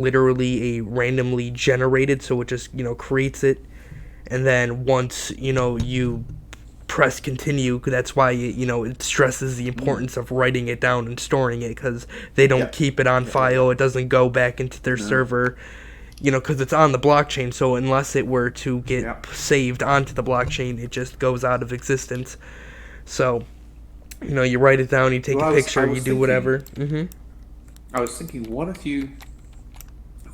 literally a randomly generated, so it just, creates it. And then once, you press continue, that's why, it stresses the Mm. importance of writing it down and storing it, because they don't Yeah. keep it on Yeah. file. It doesn't go back into their No. server, because it's on the blockchain. So unless it were to get Yeah. saved onto the blockchain, it just goes out of existence. So, you write it down, you take Well, a I picture, you was do thinking, whatever.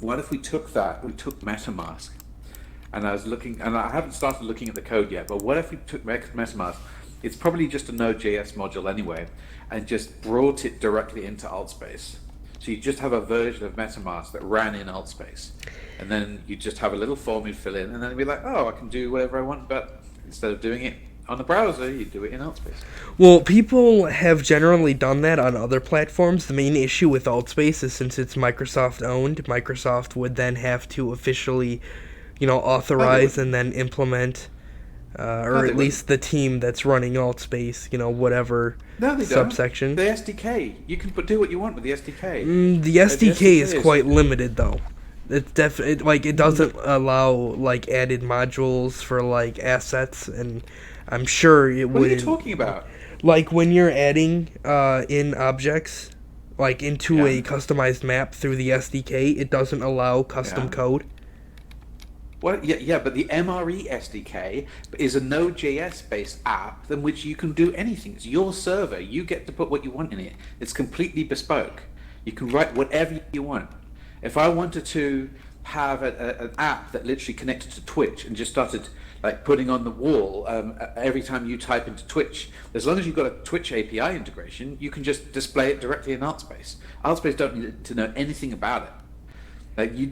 what if we took that, we took MetaMask, and I was looking, and I haven't started looking at the code yet, but what if we took MetaMask, it's probably just a Node.js module anyway, and just brought it directly into Altspace. So you just have a version of MetaMask that ran in Altspace, and then you just have a little form you fill in, and then it'd be like, oh, I can do whatever I want, but instead of doing it on the browser, you do it in Altspace. Well, people have generally done that on other platforms. The main issue with Altspace is, since it's Microsoft owned, Microsoft would then have to officially, No, they authorize wouldn't. and then implement, No, or they at wouldn't. least the team that's running Altspace, whatever No, they don't. subsection. The SDK, you can do what you want with the SDK. The The SDK SDK is is quite limited, though. It's like it doesn't allow like added modules for like assets, and I'm sure it what are you wouldn't. talking about? Like when you're adding in objects, like into Yeah, a customized map through the SDK, it doesn't allow custom yeah. code. Well, yeah, yeah, but the MRE SDK is a Node.js based app in which you can do anything. It's your server. You get to put what you want in it. It's completely bespoke. You can write whatever you want. If I wanted to have an app that literally connected to Twitch and just started like putting on the wall every time you type into Twitch, as long as you've got a Twitch API integration, you can just display it directly in Artspace. Artspace don't need to know anything about it.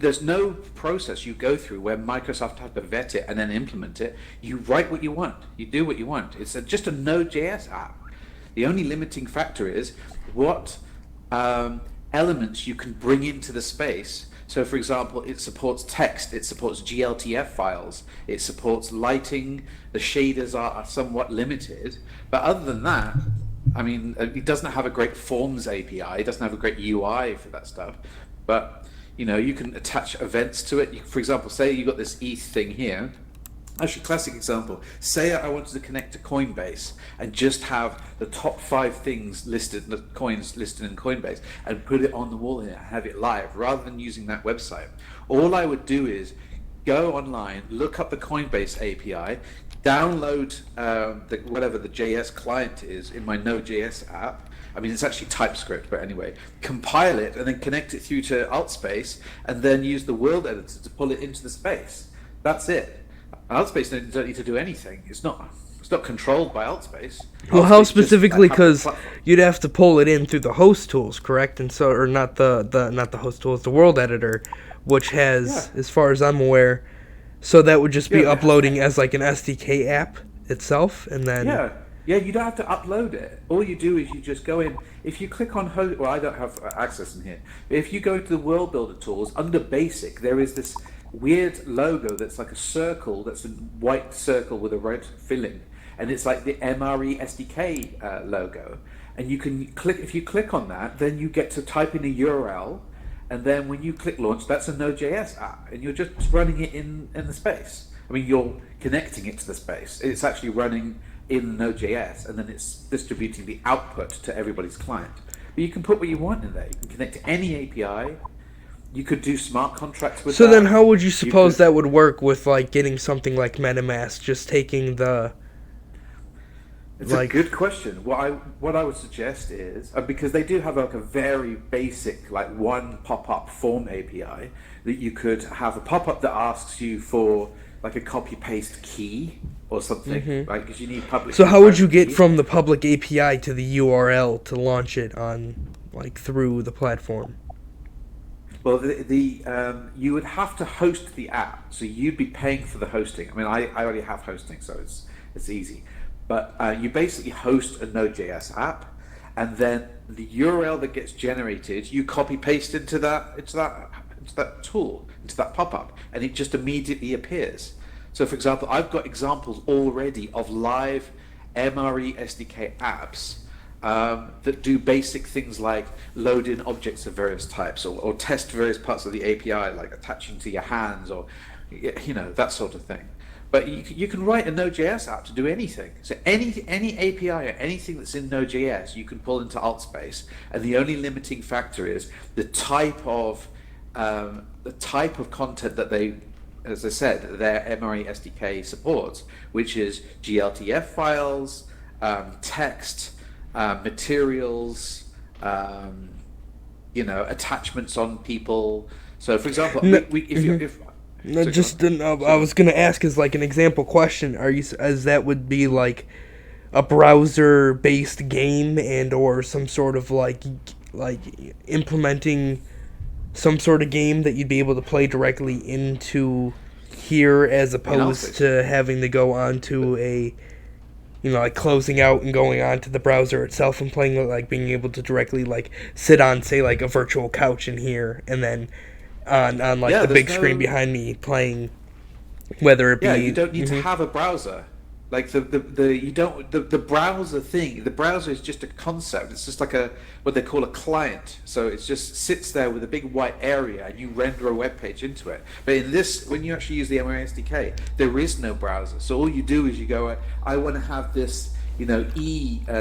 There's no process you go through where Microsoft have to vet it and then implement it. You write what you want. You do what you want. It's just a Node.js app. The only limiting factor is what elements you can bring into the space. So, for example, it supports text, it supports GLTF files, it supports lighting. The shaders are somewhat limited, but other than that, I mean, it doesn't have a great Forms API. It doesn't have a great UI for that stuff, but you can attach events to it. For example, say you got this ETH thing here. Actually, classic example. Say I wanted to connect to Coinbase and just have the top 5 things listed, the coins listed in Coinbase, and put it on the wall here and have it live, rather than using that website. All I would do is go online, look up the Coinbase API, download whatever the JS client is in my Node.js app. I mean, it's actually TypeScript, but anyway, compile it and then connect it through to Altspace, and then use the world editor to pull it into the space. That's it. Altspace don't need to do anything. It's not controlled by Altspace. Well, how Altspace just specifically? have the Because platform. you'd have to pull it in through the host tools, correct? And so, or not not the host tools, the world editor, which Yeah, has, as far as I'm aware, so that would just yeah, be uploading as like an SDK app itself, and then. yeah, yeah. You don't have to upload it. All you do is you just go in. If you click on host, well, I don't have access in here. But if you go to the World Builder tools under Basic, there is this weird logo that's like a circle, that's a white circle with a red filling, and it's like the MRE SDK logo. And you can click. If you click on that, then you get to type in a URL, and then when you click launch, that's a Node.js app, and you're just running it in the space. I mean, you're connecting it to the space. It's actually running in Node.js, and then it's distributing the output to everybody's client. But you can put what you want in there. You can connect to any API. You could do smart contracts with So then, that. how would you You suppose could. that would work with like getting something like MetaMask, just taking the It's a like. good question. What I would suggest is because they do have like a very basic like one pop-up form API that you could have a pop-up that asks you for like a copy-paste key or something, right? Because you need public So and how would you private get keys. from the public API to the URL to launch it on like through the platform? Well, you would have to host the app, so you'd be paying for the hosting. I mean, I already have hosting, so it's easy. But you basically host a Node.js app, and then the URL that gets generated, you copy paste into that tool, into that pop-up, and it just immediately appears. So, for example, I've got examples already of live MRE SDK apps that do basic things like load in objects of various types, or test various parts of the API, like attaching to your hands, or that sort of thing. But you can write a Node.js app to do anything. So any API or anything that's in Node.js, you can pull into AltSpace, and the only limiting factor is the type of content that they, as I said, their MRE SDK supports, which is GLTF files, text, materials, attachments on people. So, for example, No, if you if no, so go on. just I was gonna ask as like an example question. Are you as that would be like a browser based game and or some sort of like implementing some sort of game that you'd be able to play directly into here as In opposed AltSpace. to having to go onto a like closing out and going onto the browser itself and playing it, like being able to directly like sit on say like a virtual couch in here and then on like Yeah, the there's big screen no behind me playing whether it Yeah, you be don't need to have a browser. Like the you don't the browser thing. The browser is just a concept. It's just like a what they call a client. So it just sits there with a big white area, and you render a web page into it. But in this, when you actually use the MRI SDK, there is no browser. So all you do is you go, I want to have this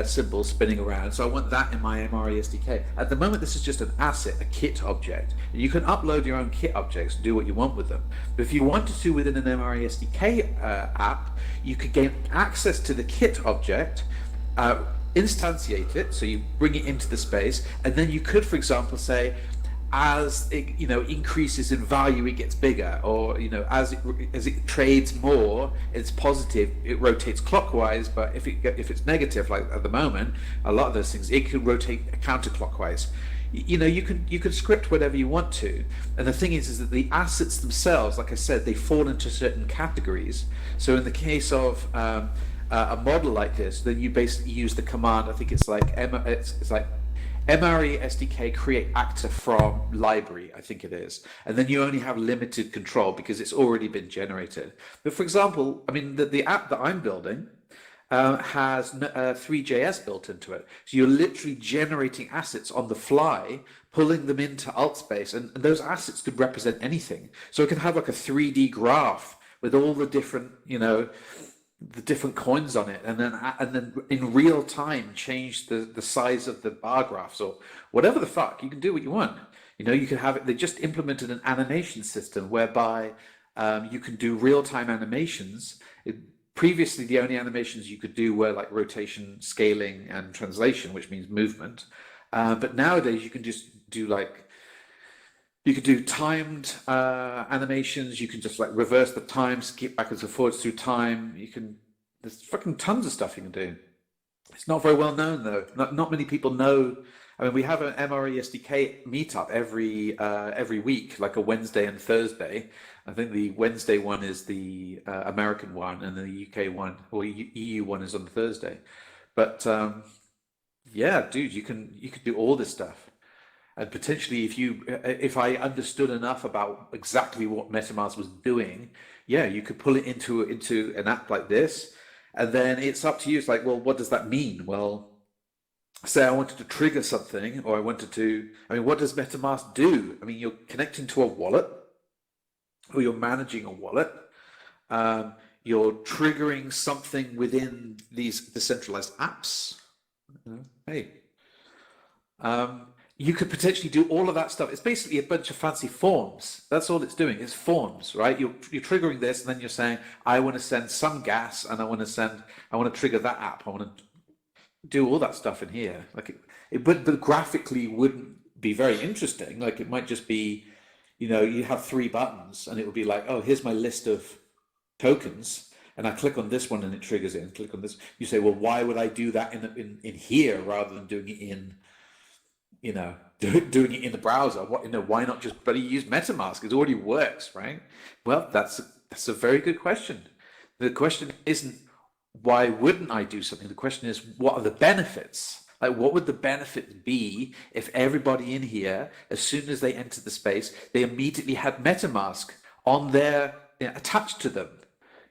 symbol spinning around. So I want that in my MRE SDK. At the moment, this is just an asset, a kit object. And you can upload your own kit objects and do what you want with them. But if you wanted to within an MRE SDK app, you could gain access to the kit object, instantiate it, so you bring it into the space, and then you could, for example, say, as it increases in value, it gets bigger, or as it trades more, it's positive, it rotates clockwise. But if it's negative, like at the moment, a lot of those things, it can rotate counterclockwise. You can script whatever you want to, and the thing is that the assets themselves, like I said, they fall into certain categories. So in the case of a model like this, then you basically use the command. I think it's like it's like MRE SDK create actor from library, I think it is. And then you only have limited control because it's already been generated. But for example, I mean, the app that I'm building has Three.js built into it. So you're literally generating assets on the fly, pulling them into AltSpace, and those assets could represent anything. So it can have like a 3D graph with all the different, the different coins on it, and then in real time change the size of the bar graphs or whatever the fuck. You can do what you want. You can have it. They just implemented an animation system whereby you can do real time animations. Previously, the only animations you could do were like rotation, scaling, and translation, which means movement. But nowadays, you can just do you could do timed animations. You can just like reverse the time, skip backwards and forwards through time. There's fucking tons of stuff you can do. It's not very well known though. Not many people know. I mean, we have an MRE SDK meetup every week, like a Wednesday and Thursday. I think the Wednesday one is the American one, and the UK one or EU one is on Thursday. But yeah, dude, you can do all this stuff. And potentially, if I understood enough about exactly what MetaMask was doing, yeah, you could pull it into an app like this, and then it's up to you. It's like, well, what does that mean? Well, say I wanted to trigger something, or I mean, what does MetaMask do? I mean, you're connecting to a wallet, or you're managing a wallet. You're triggering something within these decentralized apps. Hey. You could potentially do all of that stuff. It's basically a bunch of fancy forms. That's all it's doing. It's forms, right? You're triggering this, and then you're saying, I want to send some gas, and I want to trigger that app. I want to do all that stuff in here. Like but graphically wouldn't be very interesting. Like it might just be, you have three buttons, and it would be like, oh, here's my list of tokens, and I click on this one, and it triggers it. And click on this. You say, well, why would I do that in here rather than doing it in doing it in the browser? Why not just bloody use MetaMask? It already works, right? Well, that's a very good question. The question isn't why wouldn't I do something? The question is, what are the benefits? Like, what would the benefit be if everybody in here, as soon as they enter the space, they immediately had MetaMask on attached to them?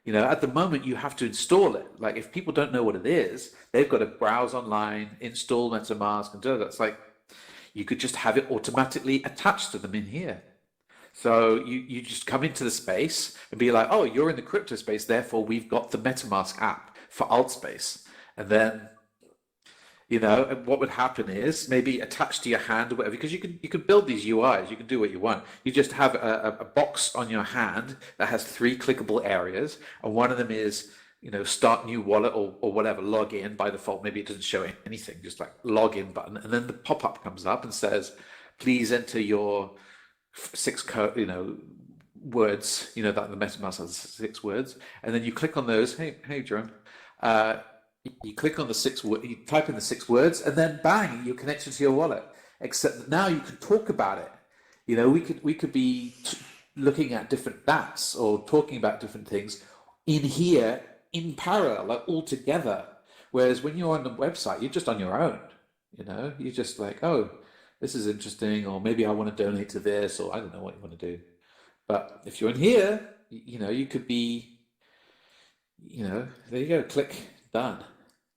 At the moment, you have to install it. Like, if people don't know what it is, they've got to browse online, install MetaMask, and do that. It's like you could just have it automatically attached to them in here. So you just come into the space and be like, oh, you're in the crypto space, therefore we've got the MetaMask app for Altspace. And then, and what would happen is maybe attached to your hand or whatever, because you can build these UIs, you can do what you want. You just have a box on your hand that has three clickable areas, and one of them is, start new wallet or whatever, log in by default. Maybe it doesn't show anything, just like login button, and then the pop-up comes up and says, please enter your six words, that the MetaMask has 6 words, and then you click on those. Hey, Jerome. Uh, you click on the you type in the 6 words, and then bang, you're connected to your wallet. Except that now you can talk about it. We could be looking at different dApps or talking about different things in here in parallel, like all together. Whereas when you're on the website, you're just on your own. You're just like, oh, this is interesting, or maybe I want to donate to this, or I don't know what you want to do. But if you're in here, you could be, there you go, click done.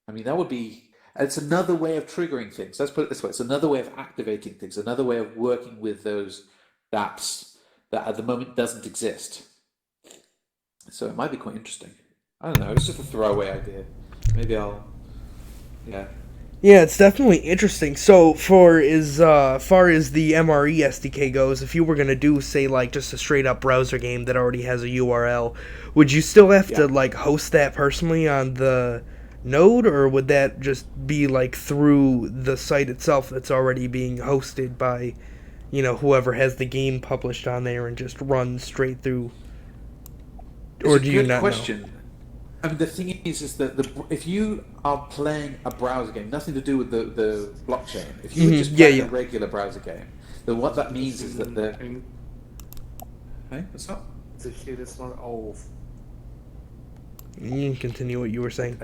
I mean, that would be, it's another way of triggering things. Let's put it this way. It's another way of activating things, another way of working with those dApps that at the moment doesn't exist. So it might be quite interesting. I don't know. It's just a throwaway idea. Maybe yeah. Yeah, it's definitely interesting. So, for as far as the MRE SDK goes, if you were gonna do, say, like just a straight up browser game that already has a URL, would you still have Yeah. to like host that personally on the node, or would that just be like through the site itself that's already being hosted by, whoever has the game published on there and just run straight through, It's or a do you good not know? question. I mean, the thing is that if you are playing a browser game, nothing to do with the blockchain. If you were just Yeah, playing a yeah. regular browser game, then what that means is that Bisschen the hängt hey, what's up? sich jedes Mal auf. You can continue what you were saying.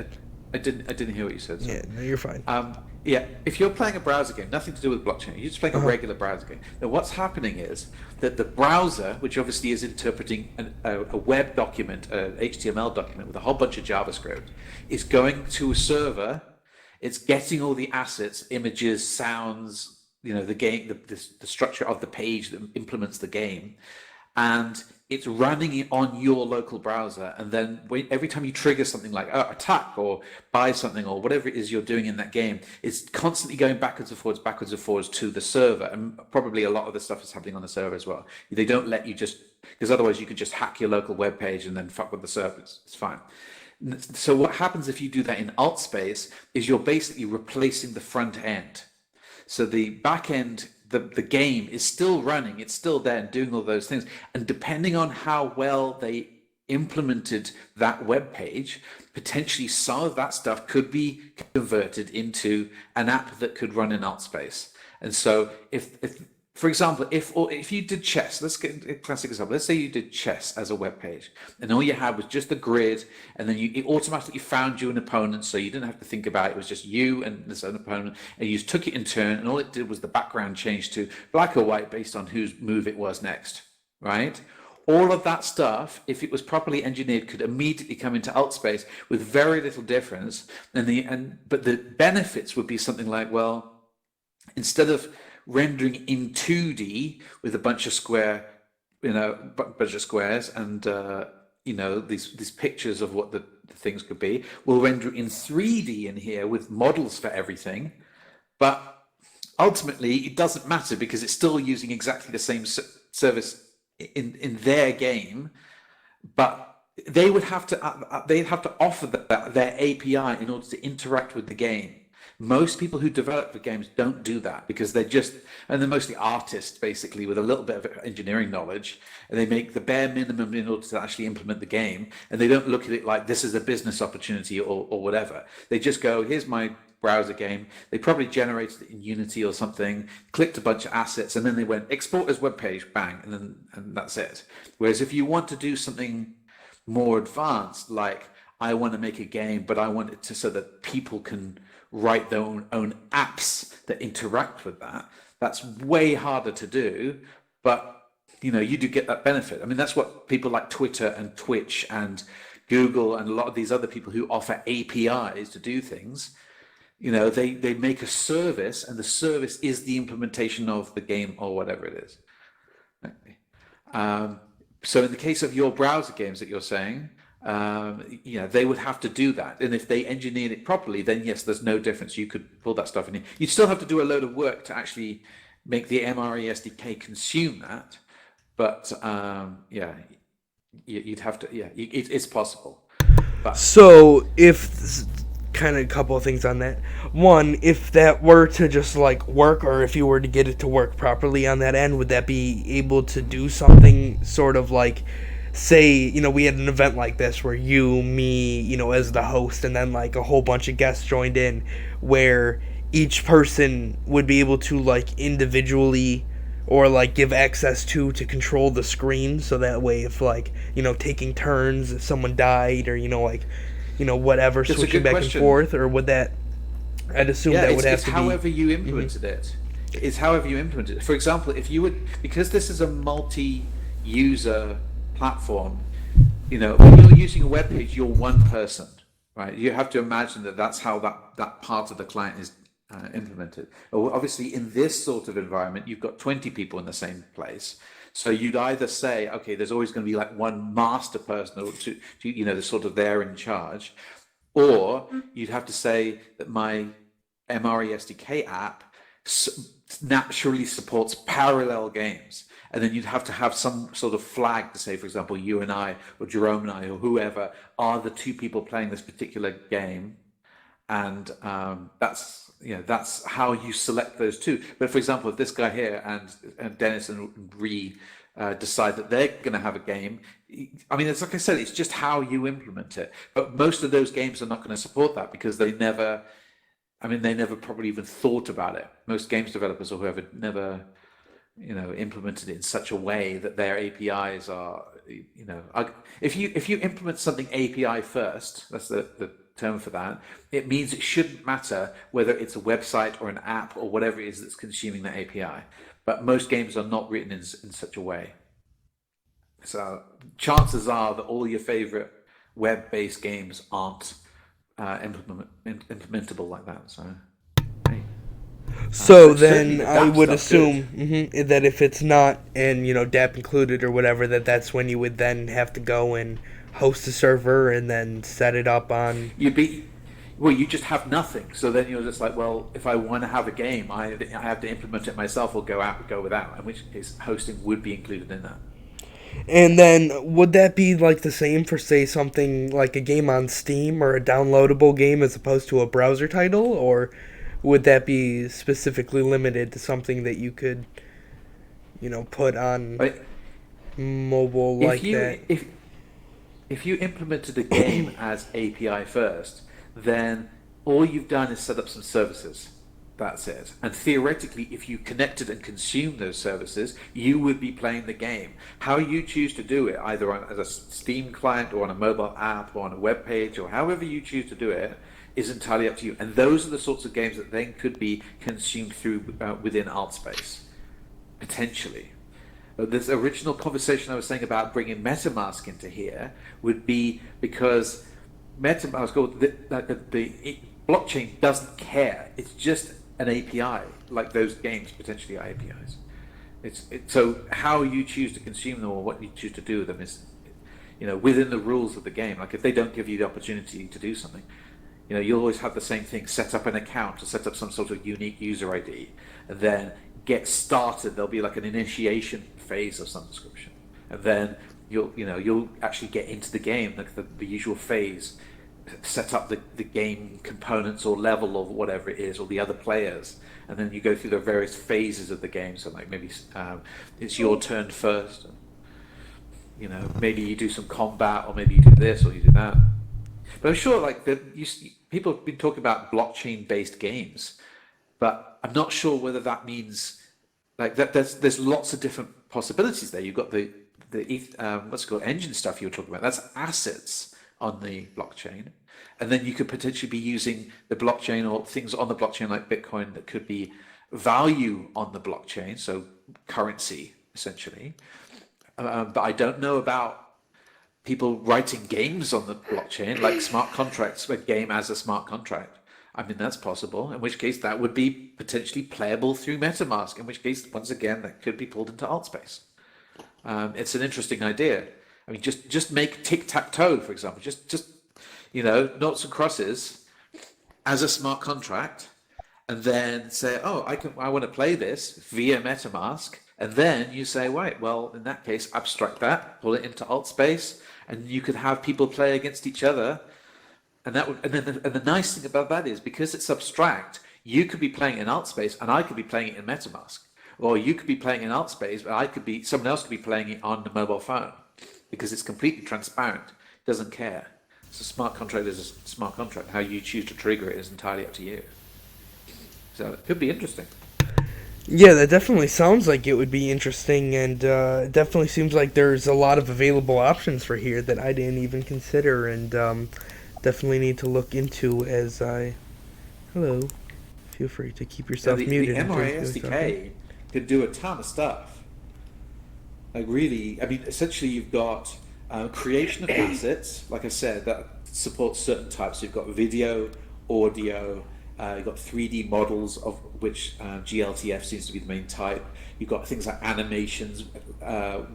I didn't hear what you said. Sorry. Yeah, no, you're fine. Yeah, if you're playing a browser game, nothing to do with blockchain, you're just playing a Uh-huh. regular browser game, then what's happening is that the browser, which obviously is interpreting a web document, a HTML document with a whole bunch of JavaScript, is going to a server, it's getting all the assets, images, sounds, the game, the structure of the page that implements the game, and it's running it on your local browser. And then every time you trigger something like attack or buy something or whatever it is you're doing in that game, it's constantly going backwards and forwards to the server. And probably a lot of the stuff is happening on the server as well. They don't let you just, because otherwise you could just hack your local web page and then fuck with the servers. It's fine. So what happens if you do that in Altspace is you're basically replacing the front end. So the back end, the game is still running, it's still there and doing all those things. And depending on how well they implemented that web page, potentially some of that stuff could be converted into an app that could run in Altspace. And so if for example, if you did chess, let's get a classic example. Let's say you did chess as a web page, and all you had was just the grid, and then it automatically found you an opponent, so you didn't have to think about it. It was just you and this other opponent, and you just took it in turn, and all it did was the background changed to black or white based on whose move it was next, right? All of that stuff, if it was properly engineered, could immediately come into Altspace with very little difference. But the benefits would be something like, well, instead of rendering in 2D with a bunch of bunch of squares and these pictures of what the things could be, we'll render in 3D in here with models for everything. But ultimately, it doesn't matter because it's still using exactly the same service in their game, but they'd have to offer their API in order to interact with the game. Most people who develop the games don't do that because and they're mostly artists basically with a little bit of engineering knowledge, and they make the bare minimum in order to actually implement the game, and they don't look at it like this is a business opportunity or whatever. They just go, here's my browser game. They probably generated it in Unity or something, clicked a bunch of assets, and then they went export as web page, bang, and that's it. Whereas if you want to do something more advanced, like I want to make a game, but I want it so that people can write their own apps that interact with that. That's way harder to do, but you do get that benefit. I mean, that's what people like Twitter and Twitch and Google and a lot of these other people who offer APIs to do things, they make a service, and the service is the implementation of the game or whatever it is. So in the case of your browser games that you're saying, they would have to do that. And if they engineered it properly, then yes, there's no difference. You could pull that stuff in. You'd still have to do a load of work to actually make the MRE SDK consume that. But you'd have to. Yeah, it's possible. But So if kind of a couple of things on that. One, if that were to just like work, or if you were to get it to work properly on that end, would that be able to do something sort of like, say, we had an event like this where you, me, as the host, and then like a whole bunch of guests joined in, where each person would be able to like individually or like give access to control the screen, so that way if like taking turns, if someone died, or like whatever, That's a switching good back question. and forth, or would that, I'd assume that would have it's to be however you implemented it. It's however you implemented it. For example, if you would, because this is a multi-user platform, when you're using a web page, you're one person, right? You have to imagine that that's how that part of the client is implemented. Obviously, in this sort of environment, you've got 20 people in the same place. So you'd either say, okay, there's always going to be like one master person, or two, the sort of they're in charge, or you'd have to say that my MRE SDK app naturally supports parallel games. And then you'd have to have some sort of flag to say, for example, you and I, or Jerome and I, or whoever are the two people playing this particular game. And that's how you select those two. But for example, if this guy here and Dennis and Ree decide that they're going to have a game, I mean, it's like I said, it's just how you implement it. But most of those games are not going to support that, because they never probably even thought about it. Most games developers or whoever never, implemented it in such a way that their APIs are, if you implement something API first, that's the term for that, it means it shouldn't matter whether it's a website or an app or whatever it is that's consuming that API. But most games are not written in such a way. So chances are that all your favorite web-based games aren't implementable like that. So, hey. So But certainly then the I DApp would stuff's assume good. that if it's not, and DApp included or whatever, that's when you would then have to go and host a server and then set it up on. You just have nothing. So then you're just like, well, if I want to have a game, I have to implement it myself, or go without. In which case, hosting would be included in that. And then would that be like the same for, say, something like a game on Steam or a downloadable game as opposed to a browser title, or would that be specifically limited to something that you could, put on But mobile if like you that? if you implemented a game as API first, then all you've done is set up some services. That's it. And theoretically, if you connected and consumed those services, you would be playing the game. How you choose to do it, either as a Steam client or on a mobile app or on a web page, or however you choose to do it, is entirely up to you. And those are the sorts of games that then could be consumed through within ArtSpace, potentially. This original conversation I was saying about bringing MetaMask into here would be because MetaMask, or the blockchain doesn't care. It's just an API, like those games potentially are APIs. So how you choose to consume them or what you choose to do with them is, within the rules of the game. Like if they don't give you the opportunity to do something, you'll always have the same thing: set up an account or set up some sort of unique user ID, and then get started. There'll be like an initiation phase of some description, and then you'll actually get into the game, like the usual phase, set up the game components or level or whatever it is, or the other players, and then you go through the various phases of the game. So like maybe it's your turn first, maybe you do some combat, or maybe you do this or you do that. But I'm sure like people have been talking about blockchain based games, but I'm not sure whether that means like that there's lots of different possibilities there. You've got the what's it called, engine stuff you were talking about. That's assets on the blockchain, and then you could potentially be using the blockchain or things on the blockchain like Bitcoin that could be value on the blockchain, so currency essentially. But I don't know about people writing games on the blockchain, like smart contracts, a game as a smart contract. I mean, that's possible, in which case that would be potentially playable through MetaMask, in which case, once again, that could be pulled into AltSpace. It's an interesting idea. I mean, just make tic-tac-toe, for example, noughts and crosses as a smart contract, and then say, oh, I want to play this via MetaMask, and then you say, right, well, in that case, abstract that, pull it into AltSpace, and you could have people play against each other, and that would, and the nice thing about that is because it's abstract, you could be playing in AltSpace, and I could be playing it in MetaMask, or you could be playing in AltSpace, but someone else could be playing it on the mobile phone, because it's completely transparent, it doesn't care. So smart contract is a smart contract. How you choose to trigger it is entirely up to you. So it could be interesting. Yeah, that definitely sounds like it would be interesting, and it definitely seems like there's a lot of available options for here that I didn't even consider, and definitely need to look into as I. Hello. Feel free to keep Now, yourself the muted until MRA you feel something. SDK can do a ton of stuff. Like really, I mean, essentially, you've got creation of assets. Like I said, that supports certain types. You've got video, audio. You've got 3D models of which GLTF seems to be the main type. You've got things like animations,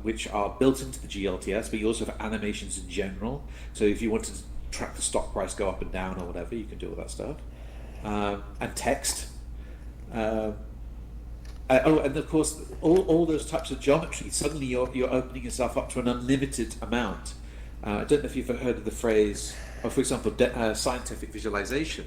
which are built into the GLTS, but you also have animations in general. So if you want to track the stock price go up and down or whatever, you can do all that stuff. And text. Uh, and of course, all those types of geometry, suddenly you're opening yourself up to an unlimited amount. I don't know if you've heard of the phrase, or for example, scientific visualization,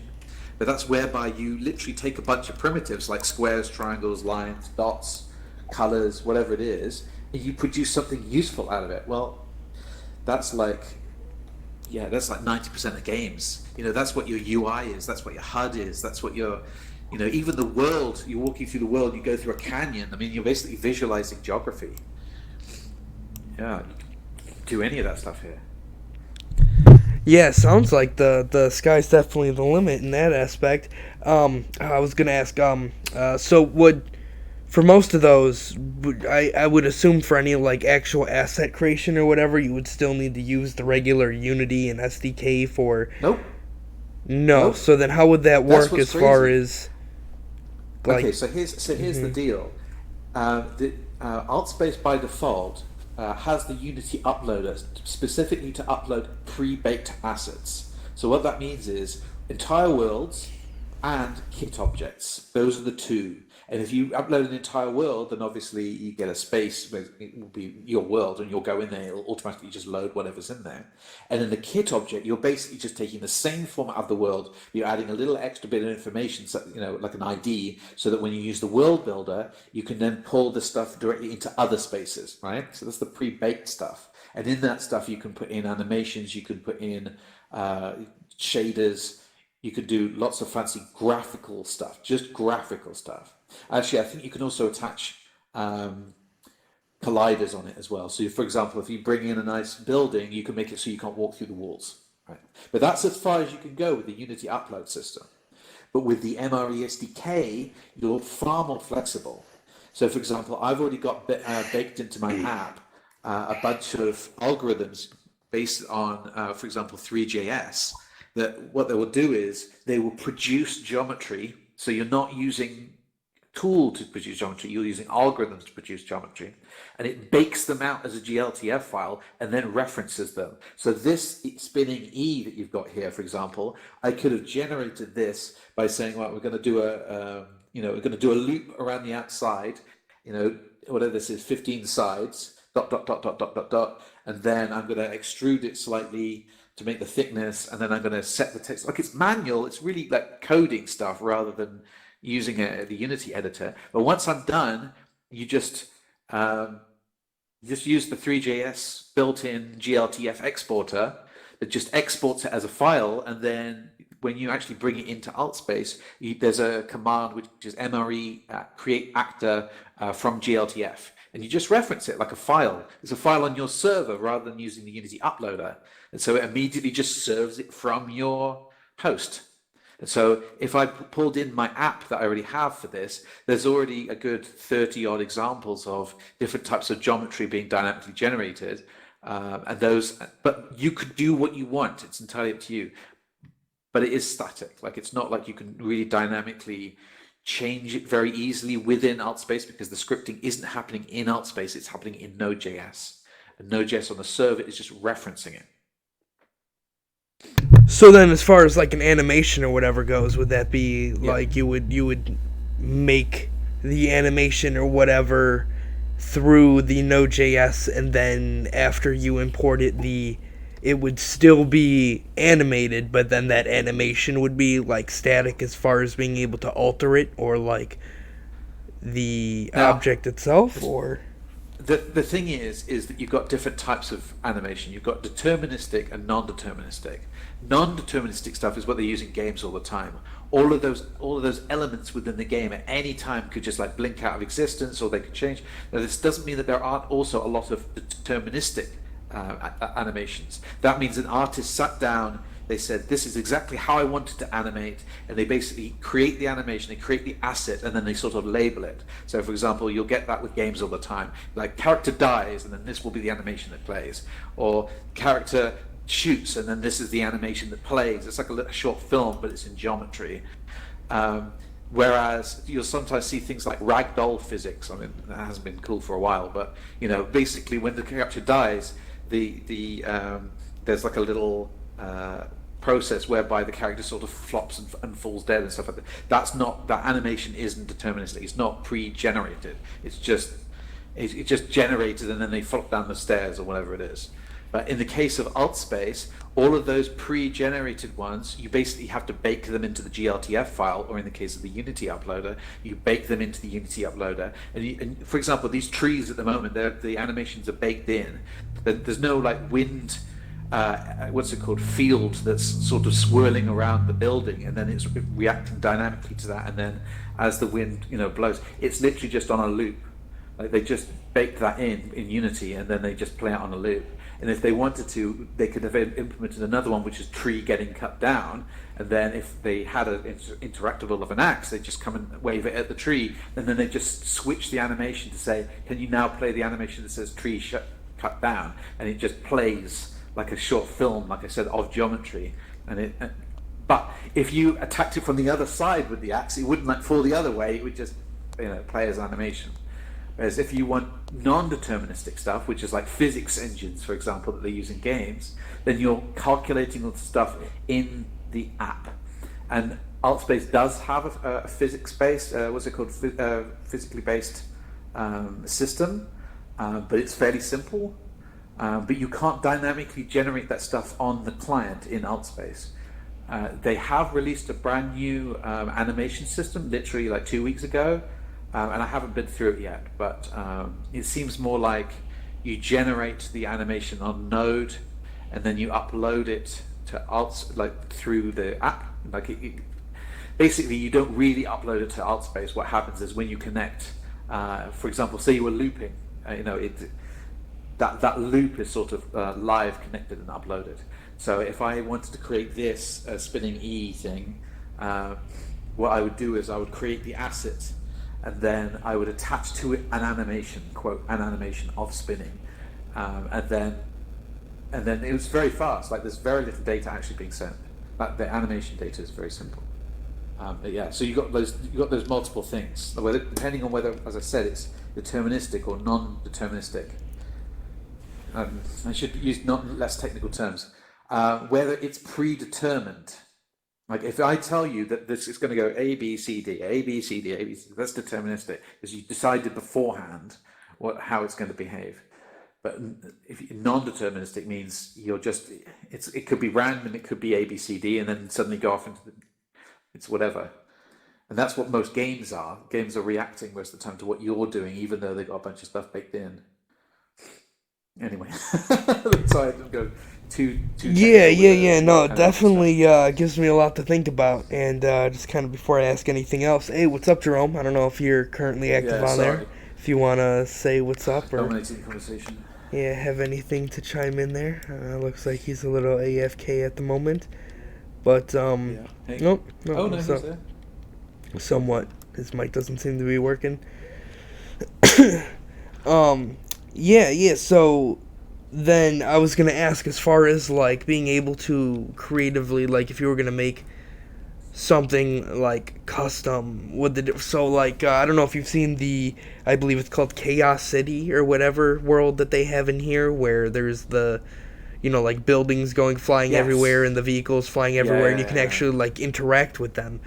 but that's whereby you literally take a bunch of primitives like squares, triangles, lines, dots, colors, whatever it is, and you produce something useful out of it. Well, that's like, yeah, that's like 90% of games. That's what your UI is, that's what your HUD is, that's what your, even the world, you're walking through the world, you go through a canyon. I mean, you're basically visualizing geography. Yeah, you can do any of that stuff here. Yeah, sounds like the sky's definitely the limit in that aspect. I was gonna ask, so would for most of those, I would assume for any like actual asset creation or whatever, you would still need to use the regular Unity and SDK for. Nope, No, nope. so then how would that That's work what's as far crazy. as Okay, like? so here's the deal. The AltSpace by default has the Unity uploader specifically to upload pre-baked assets. So what that means is entire worlds and kit objects. Those are the two. And if you upload an entire world, then obviously you get a space where it will be your world, and you'll go in there. It'll automatically just load whatever's in there. And in the kit object, you're basically just taking the same format of the world. You're adding a little extra bit of information, so, like an ID, so that when you use the world builder, you can then pull the stuff directly into other spaces, right? So that's the pre-baked stuff. And in that stuff, you can put in animations, you can put in shaders, you could do lots of fancy graphical stuff, just graphical stuff. Actually, I think you can also attach colliders on it as well. So, for example, if you bring in a nice building, you can make it so you can't walk through the walls. Right? But that's as far as you can go with the Unity upload system. But with the MRE SDK, you're far more flexible. So, for example, I've already got baked into my app a bunch of algorithms based on, for example, 3JS, that what they will do is they will produce geometry. So you're not using tool to produce geometry, you're using algorithms to produce geometry, and it bakes them out as a GLTF file and then references them. So this spinning E that you've got here, for example, I could have generated this by saying, well, we're going to do we're going to do a loop around the outside, whatever this is, 15 sides, dot, dot, dot, dot, dot, dot, dot, and then I'm going to extrude it slightly to make the thickness, and then I'm going to set the text. Like, it's manual, it's really like coding stuff rather than using the Unity editor. But once I'm done, you just use the 3JS built-in GLTF exporter that just exports it as a file, and then when you actually bring it into AltSpace, there's a command which is MRE create actor from GLTF, and you just reference it like a file. It's a file on your server rather than using the Unity uploader, and so it immediately just serves it from your host. And so if I pulled in my app that I already have for this, there's already a good 30 odd examples of different types of geometry being dynamically generated. but you could do what you want. It's entirely up to you. But it is static. Like it's not like you can really dynamically change it very easily within AltSpace because the scripting isn't happening in AltSpace. It's happening in Node.js, and Node.js on the server is just referencing it. So then, as far as like an animation or whatever goes, would that be like you would make the animation or whatever through the Node.js, and then after you import it, it would still be animated, but then that animation would be like static as far as being able to alter it or like the Now, object itself, or the thing is that you've got different types of animation. You've got deterministic and non-deterministic. Non-deterministic stuff is what they use in games all the time. All of those elements within the game at any time could just like blink out of existence, or they could change. Now, this doesn't mean that there aren't also a lot of deterministic animations. That means an artist sat down, they said, this is exactly how I wanted to animate, and they basically create the animation, they create the asset, and then they sort of label it. So, for example, you'll get that with games all the time. Like, character dies, and then this will be the animation that plays. Or character shoots, and then this is the animation that plays. It's like a short film, but it's in geometry. Whereas you'll sometimes see things like ragdoll physics. I mean, that hasn't been cool for a while, but, basically when the character dies, there's like a little process whereby the character sort of flops and falls dead and stuff like that. That animation isn't deterministic. It's not pre-generated. It's just generated and then they flop down the stairs or whatever it is. But in the case of AltSpace, all of those pre-generated ones, you basically have to bake them into the GLTF file, or in the case of the Unity uploader, you bake them into the Unity uploader. And for example, these trees at the moment, the animations are baked in. There's no like wind, what's it called, field that's sort of swirling around the building, and then it's reacting dynamically to that. And then as the wind, blows, it's literally just on a loop. Like they just baked that in Unity, and then they just play it on a loop. And if they wanted to, they could have implemented another one, which is tree getting cut down. And then if they had an interactable of an axe, they just come and wave it at the tree. And then they just switch the animation to say, can you now play the animation that says tree cut down? And it just plays like a short film, like I said, of geometry. But if you attacked it from the other side with the axe, it wouldn't like fall the other way. It would just play as animation. Whereas if you want non-deterministic stuff, which is like physics engines, for example, that they use in games, then you're calculating all the stuff in the app. And AltSpace does have a physics-based, physically based system, but it's fairly simple. But you can't dynamically generate that stuff on the client in AltSpace. They have released a brand new animation system, literally like 2 weeks ago. And I haven't been through it yet, but it seems more like you generate the animation on Node, and then you upload it to through the app. Basically, you don't really upload it to AltSpace. What happens is when you connect, for example, say you were looping, that loop is sort of live connected and uploaded. So if I wanted to create this spinning E thing, what I would do is I would create the asset, and then I would attach to it an animation, quote, an animation of spinning, and then it was very fast. Like there's very little data actually being sent. Like the animation data is very simple. So you got those multiple things, depending on whether, as I said, it's deterministic or non-deterministic. I should use less technical terms. Whether it's predetermined. Like if I tell you that this is going to go A, B, C, D, A, B, C, D, A, B, C, that's deterministic because you decided beforehand how it's going to behave. But if non-deterministic means it could be random, it could be A, B, C, D, and then suddenly go off into it's whatever. And that's what most games are. Games are reacting most of the time to what you're doing, even though they've got a bunch of stuff baked in. Anyway, sorry I didn't go too yeah. No, it definitely gives me a lot to think about. And just kind of before I ask anything else, hey, what's up, Jerome? I don't know if you're currently active on there. If you want to say what's up or dominating the conversation. Yeah, have anything to chime in there? Looks like he's a little AFK at the moment. But Hey. nope. No, he's there. Somewhat. His mic doesn't seem to be working. Yeah. So, then I was gonna ask, as far as like being able to creatively, like if you were gonna make something like custom, would the so like I don't know if you've seen the, I believe it's called Chaos City or whatever world that they have in here, where there's the, like buildings going flying everywhere Yes. and the vehicles flying Yeah, everywhere, and yeah, you can yeah. actually like interact with them.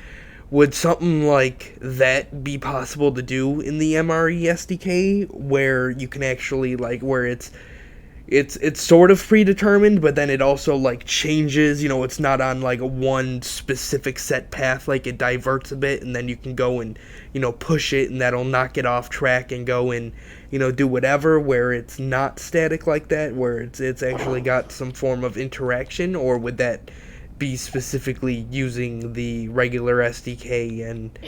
Would something like that be possible to do in the MRE SDK, where you can actually like where it's sort of predetermined, but then it also like changes. It's not on like a one specific set path. Like it diverts a bit, and then you can go and push it, and that'll knock it off track and go and do whatever. Where it's not static like that, where it's actually got some form of interaction, or would that be specifically using the regular SDK and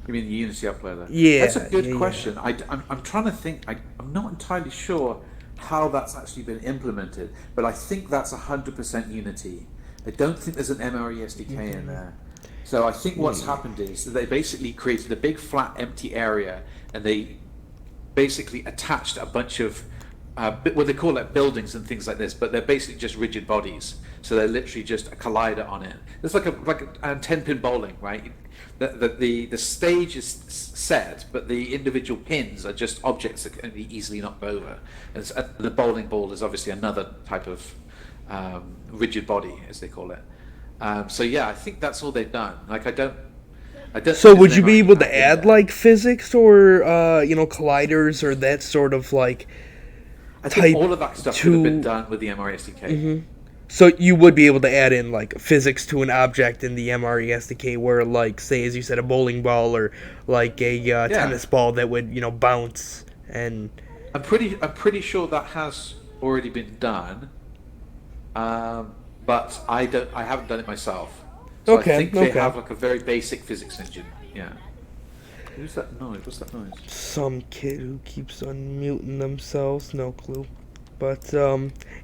You mean the Unity uploader? That's a yeah, good yeah, yeah. question. I'm trying to think. I'm not entirely sure how that's actually been implemented, but I think that's 100% Unity. I don't think there's an MRE SDK in there. So I think what's happened is that they basically created a big flat empty area, and they basically attached a bunch of well, they call it buildings and things like this, but they're basically just rigid bodies. So they're literally just a collider on it. It's like a 10-pin bowling, right? The stage is set, but the individual pins are just objects that can be easily knocked over. And the bowling ball is obviously another type of rigid body, as they call it. So yeah, I think that's all they've done. Like I don't So think would there's you an be MRE able to pack in add there. like physics or colliders or that sort of like I think type all of that stuff could have been to done with the MRE SDK. so you would be able to add in like physics to an object in the MRE SDK where like say as you said a bowling ball or like a Yeah, tennis ball that would bounce and I'm pretty sure that has already been done, but I haven't done it myself. So I okay, think they okay. have like a very basic physics engine. Yeah. Who's that noise? What's that noise? Some kid who keeps unmuting themselves, no clue. But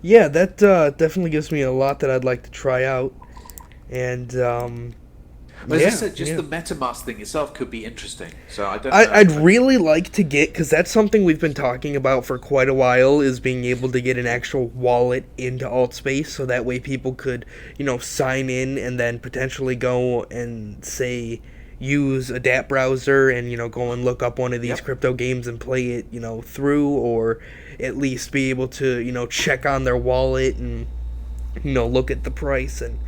yeah, that definitely gives me a lot that I'd like to try out. And But as I yeah, said, just yeah. the MetaMask thing itself could be interesting. So I don't know. I'd really like to get, because that's something we've been talking about for quite a while, is being able to get an actual wallet into AltSpace, so that way people could, sign in and then potentially go and say use a DApp browser and go and look up one of these Yep. crypto games and play it through, or at least be able to check on their wallet and look at the price and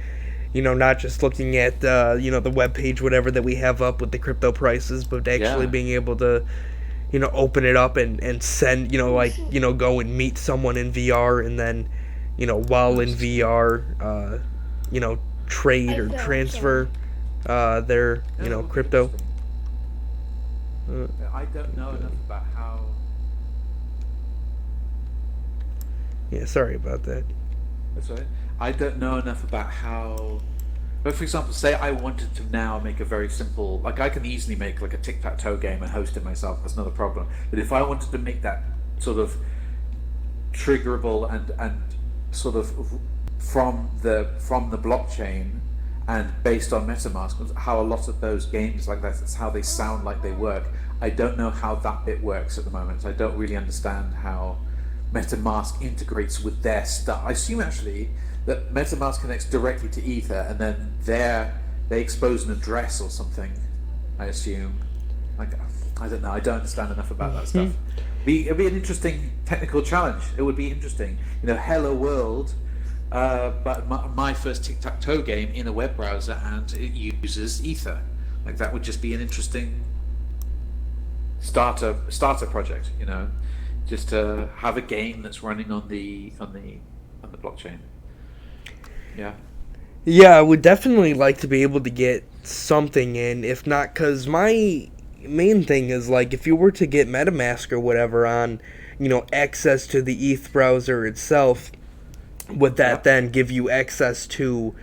not just looking at the web page, whatever that we have up with the crypto prices, but actually Yeah. being able to open it up and send like go and meet someone in VR and then while in Nice. VR you know trade or transfer their No, that would be crypto. interesting. Uh, I don't know enough about how. yeah, sorry about that. That's right. I don't know enough about how. But for example, say I wanted to now make a very simple, like I can easily make like a tic-tac-toe game and host it myself. That's not a problem. But if I wanted to make that sort of triggerable and sort of from the blockchain and based on MetaMask, how a lot of those games like that's how they sound like they work. I don't know how that bit works at the moment. I don't really understand how MetaMask integrates with their stuff. I assume actually that MetaMask connects directly to Ether, and then they expose an address or something. I assume. Like I don't know. I don't understand enough about that stuff. It'd be an interesting technical challenge. It would be interesting. Hello world. But my first tic-tac-toe game in a web browser, and it uses Ether. Like that would just be an interesting starter project. Just to have a game that's running on the blockchain. Yeah. Yeah, I would definitely like to be able to get something in, if not, because my main thing is like if you were to get MetaMask or whatever on, access to the ETH browser itself, would that Yeah. then give you access to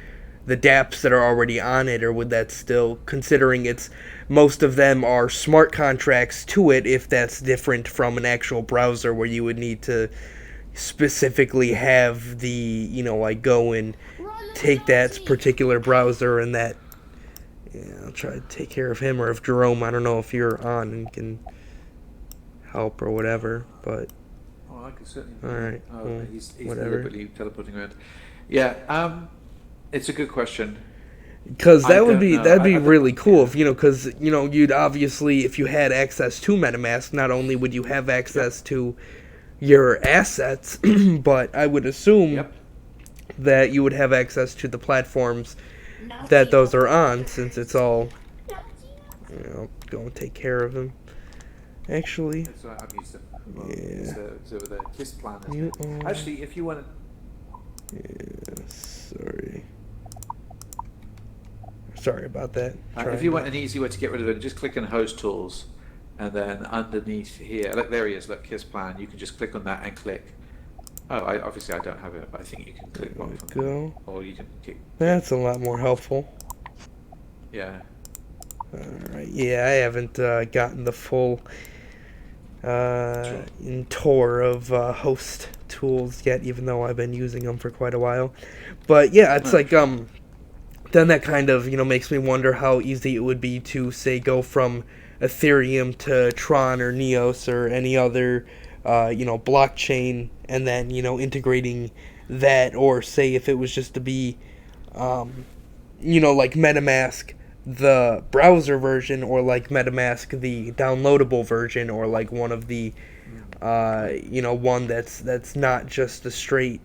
the dApps that are already on it, or would that still, considering it's most of them are smart contracts to it, if that's different from an actual browser where you would need to specifically have the like go and take that particular browser and that. Yeah, I'll try to take care of him, or if Jerome, I don't know if you're on and can help or whatever, but Well, I could certainly All be. right, Oh, well, he's whatever. deliberately teleporting around. Yeah, it's a good question. Because I don't know. that'd be really cool Yeah. if because you'd obviously, if you had access to MetaMask, not only would you have Yep. access to your assets, but I would assume Yep. that you would have access to the platforms that those are on, since it's all go and take care of them. Actually, That's right. I've used them. Well, yeah, it's over there. Kiss plan, isn't you it? are. Actually, if you want Yeah, sorry about that. if you Trying to. want an easy way to get rid of it, just click on Host Tools, and then underneath here, look, there he is. Look, Kiss plan. You can just click on that and click. Oh, obviously I don't have it, but I think you can click There one we from there, go. or you can kick. That's a lot more helpful. Yeah. Alright, yeah, I haven't gotten the full Sure. tour of host tools yet, even though I've been using them for quite a while. But yeah, it's Oh, like sure. then that kind of makes me wonder how easy it would be to say go from Ethereum to Tron or Neos or any other blockchain, and then integrating that, or say if it was just to be um, like MetaMask, the browser version, or like MetaMask, the downloadable version, or like one of the, Mm. one that's not just a straight,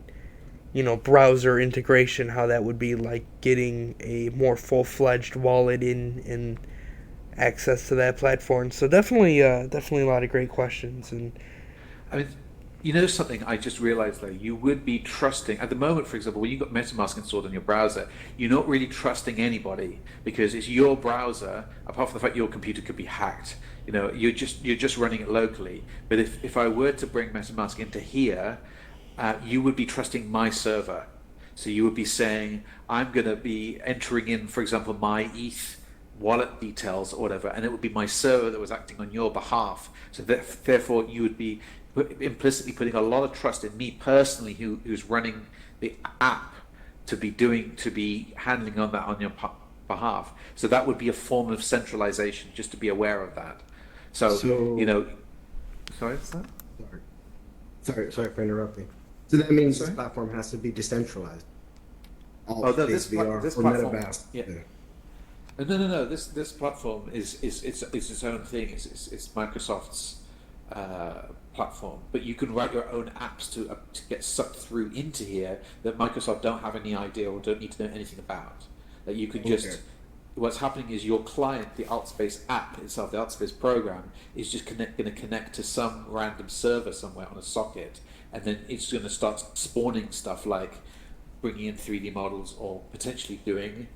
browser integration. How that would be like getting a more full fledged wallet in access to that platform. So definitely a lot of great questions. And I mean, you know something I just realized though, you would be trusting at the moment, for example, when you've got MetaMask installed on your browser, you're not really trusting anybody because it's your browser, apart from the fact your computer could be hacked. You're just running it locally. But if I were to bring MetaMask into here, you would be trusting my server. So you would be saying, I'm going to be entering in, for example, my ETH wallet details or whatever, and it would be my server that was acting on your behalf. So therefore, you would be implicitly putting a lot of trust in me personally, who's running the app, to be handling on that on your behalf. So that would be a form of centralization. Just to be aware of that. So So, sorry, what's that? sorry, sorry for interrupting. So that means this Sorry. platform has to be decentralized. Oh All no, space VR this or platform. MetaMask. Yeah. Yeah. No. This platform is it's its own thing. It's Microsoft's platform, but you can write your own apps to get sucked through into here that Microsoft don't have any idea or don't need to know anything about. That you can Okay. just what's happening is your client, the AltSpace app itself, the AltSpace program, is just going to connect to some random server somewhere on a socket, and then it's going to start spawning stuff like bringing in 3D models or potentially doing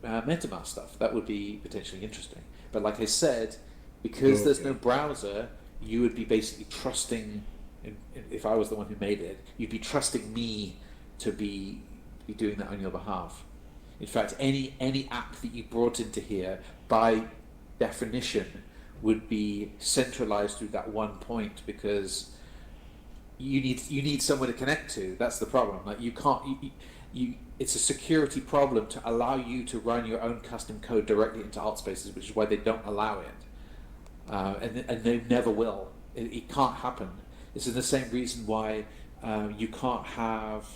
MetaMask stuff. That would be potentially interesting. But like I said, because there's no Okay. browser, you would be basically trusting. If I was the one who made it, you'd be trusting me to be doing that on your behalf. In fact, any app that you brought into here, by definition, would be centralized through that one point because you need someone to connect to. That's the problem. Like you can't you it's a security problem to allow you to run your own custom code directly into alt spaces, which is why they don't allow it, and they never will. It can't happen. This is the same reason why you can't have,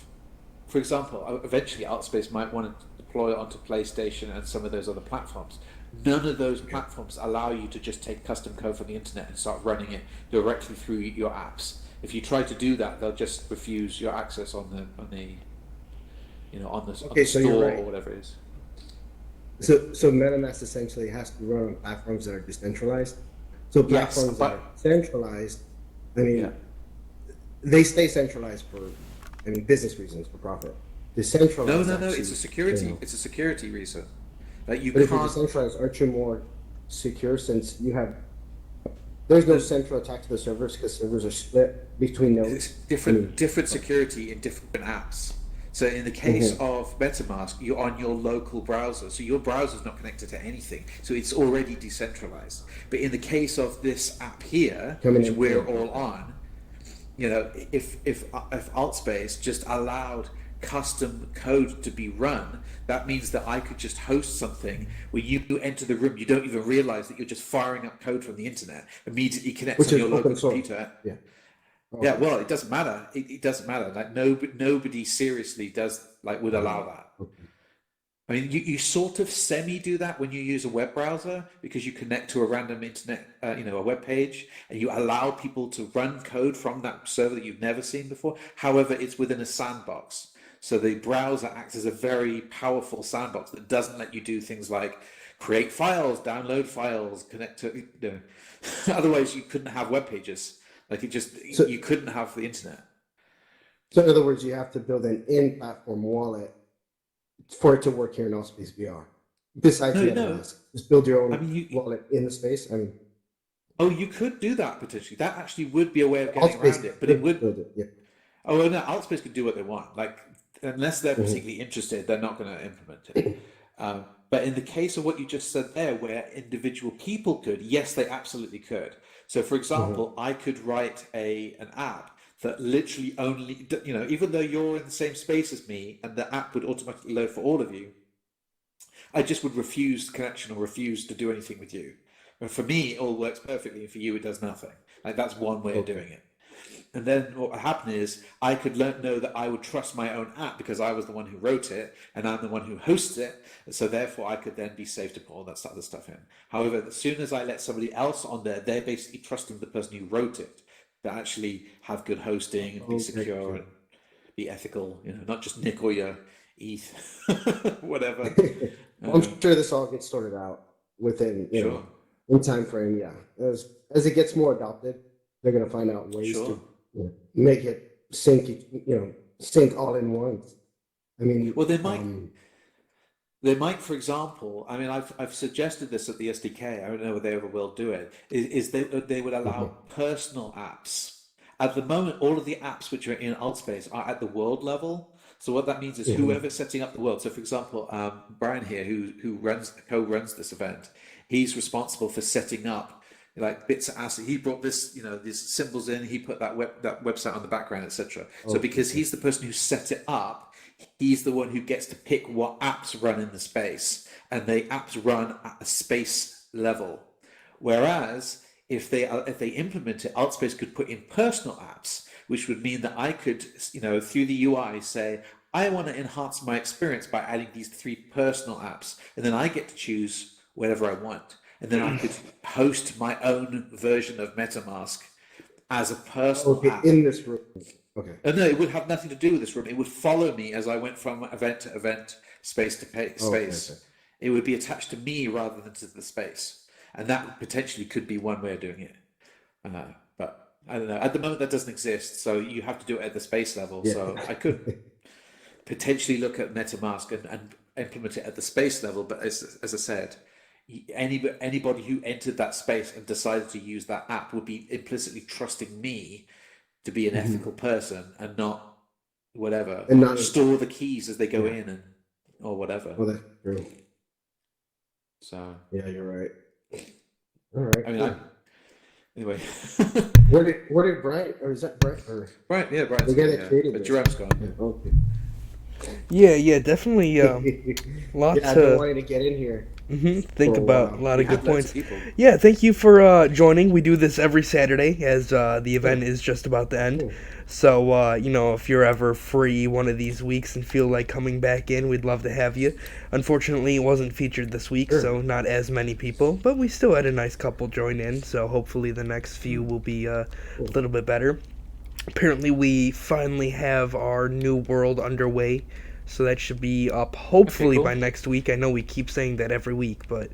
for example, eventually AltSpace might want to deploy it onto PlayStation and some of those other platforms. None of those Okay. platforms allow you to just take custom code from the internet and start running it directly through your apps. If you try to do that, they'll just refuse your access on the on Okay, the so you're store right. or whatever it is. So MetaMask essentially has to run on platforms that are decentralized. So Yes, platforms that are but centralized, I yeah, mean, they stay centralized for, I mean, business reasons, for profit. no, Decentralized no, no. It's a actually, security. It's a security reason. Like you but if you're can't. decentralized, aren't you more secure since you have, there's no The, central attack to the servers because servers are split between it's nodes? I different mean, different security in different apps. So in the case mhm. of MetaMask, you're on your local browser, so your browser's not connected to anything, so it's already decentralized. But in the case of this app here, Coming which in, yeah, we're all okay. on, if AltSpace just allowed custom code to be run, that means that I could just host something where you enter the room, you don't even realize that you're just firing up code from the internet, immediately connects Which on your is local open source. computer. Yeah. Yeah, Okay. well, it doesn't matter. It doesn't matter. Like nobody seriously does like would allow that. Okay. I mean, you sort of semi do that when you use a web browser because you connect to a random internet, a web page, and you allow people to run code from that server that you've never seen before. However, it's within a sandbox. So the browser acts as a very powerful sandbox that doesn't let you do things like create files, download files, connect to. Otherwise, you couldn't have web pages. Like So, you couldn't have the internet. so in other words, you have to build an in-platform wallet for it to work here in Allspace VR. Besides No, no. MetaMask, just build your I own mean, wallet in the space. I mean, oh, you could do that potentially. That actually would be a way of getting Allspace around it, but it could would. build it. Yeah. Oh, well, no, Altspace could do what they want. Like, unless they're Mhm. particularly interested, they're not going to implement it. But in the case of what you just said there, where individual people could, yes, they absolutely could. So, for Mhm. example, I could write an app that literally only, even though you're in the same space as me, and the app would automatically load for all of you, I just would refuse connection or refuse to do anything with you. And for me, it all works perfectly, and for you, it does nothing. Like that's one way of Okay. doing it. And then what would happen is I could know that I would trust my own app because I was the one who wrote it and I'm the one who hosts it. So therefore, I could then be safe to put all that other stuff in. However, as soon as I let somebody else on there, they're basically trusting the person who wrote it to actually have good hosting and be Okay. secure and be ethical. Not just nick all your ETH, whatever. Well, I'm Uh, sure this all gets sorted out within, sure, in time frame. Yeah. As it gets more adopted, they're going to find out ways to sure. make it sync all in once. I mean, Well, they might, for example, I mean, I've suggested this at the SDK. I don't know whether they ever will do it. Is they would allow mhm, personal apps. At the moment, all of the apps which are in Altspace are at the world level. So what that means is mhm. whoever's setting up the world. So, for example, Brian here, who co-runs this event, he's responsible for setting up like bits of asset. He brought this, these symbols in. He put that website on the background, etc. So Okay. because he's the person who set it up, he's the one who gets to pick what apps run in the space, and the apps run at a space level. Whereas if they implement it, Altspace could put in personal apps, which would mean that I could, through the UI, say I want to enhance my experience by adding these 3 personal apps, and then I get to choose whatever I want, and then I could host my own version of MetaMask as a personal Okay. app. In this room. Okay. No, it would have nothing to do with this room. It would follow me as I went from event to event, space to Okay. Okay. space. It would be attached to me rather than to the space, and that potentially could be one way of doing it. But I don't know. At the moment, that doesn't exist, so you have to do it at the space level. Yeah. So I could potentially look at MetaMask and implement it at the space level. But as I said, anybody who entered that space and decided to use that app would be implicitly trusting me to be an Mhm. ethical person and not whatever And not store the keys as they go yeah. in and or whatever. Well, that's true. So Yeah, you're right. All right. I mean, Cool. anyway. Where did Brian, or is that Brian, or Right, yeah, the Brian's guy gone, that yeah, created but this? Jerome's gone. Yeah. Okay. Yeah, definitely. Lot Yeah, I've been to wanting to get in here think for a about. A while. lot We of good had loads of points. people. Yeah, thank you for joining. We do this every Saturday as the event Yeah. is just about to end. Cool. So, if you're ever free one of these weeks and feel like coming back in, we'd love to have you. Unfortunately, it wasn't featured this week, Sure. so not as many people, but we still had a nice couple join in, so hopefully the next few will be a Cool. little bit better. Apparently, we finally have our new world underway, so that should be up Okay, hopefully by cool. next week. I know we keep saying that every week, but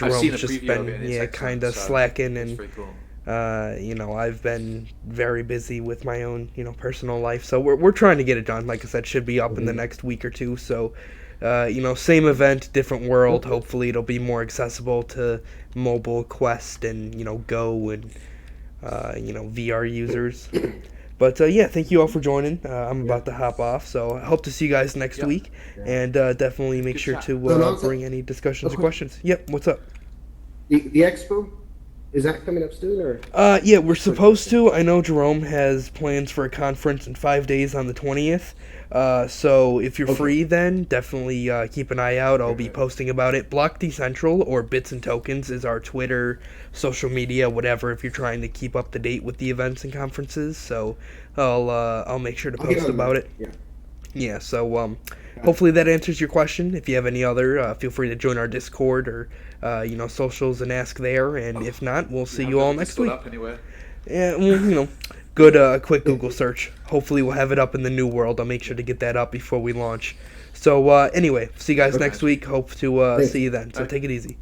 I've seen Jerome's a just preview of it been and it's kind excellent, of so slacking, it's and very cool. I've been very busy with my own personal life. So we're trying to get it done. Like I said, should be up in the Mhm. next week or two. So same event, different world. Okay. Hopefully it'll be more accessible to mobile Quest and Go and VR users. But yeah, thank you all for joining. I'm Yeah. about to hop off, so I hope to see you guys next Yep. week, Yeah. and definitely make Good sure chat. to So now, bring any discussions or okay. questions. Yep, what's up? The expo Is that coming up soon or? Yeah, we're supposed to. I know Jerome has plans for a conference in 5 days on the 20th. So if you're Okay. free then, definitely keep an eye out. I'll be posting about it. Block Decentral or Bits and Tokens is our Twitter, social media, whatever, if you're trying to keep up to date with the events and conferences. So I'll make sure to I'll get post on about that. it. Yeah. Yeah, so hopefully that answers your question. If you have any other, feel free to join our Discord or socials and ask there. And if not, we'll see you all next week. Up anywhere. Yeah, well, good quick Google search. Hopefully we'll have it up in the new world. I'll make sure to get that up before we launch. So anyway, see you guys Okay. next week. Hope to Thanks. see you then. So take it easy.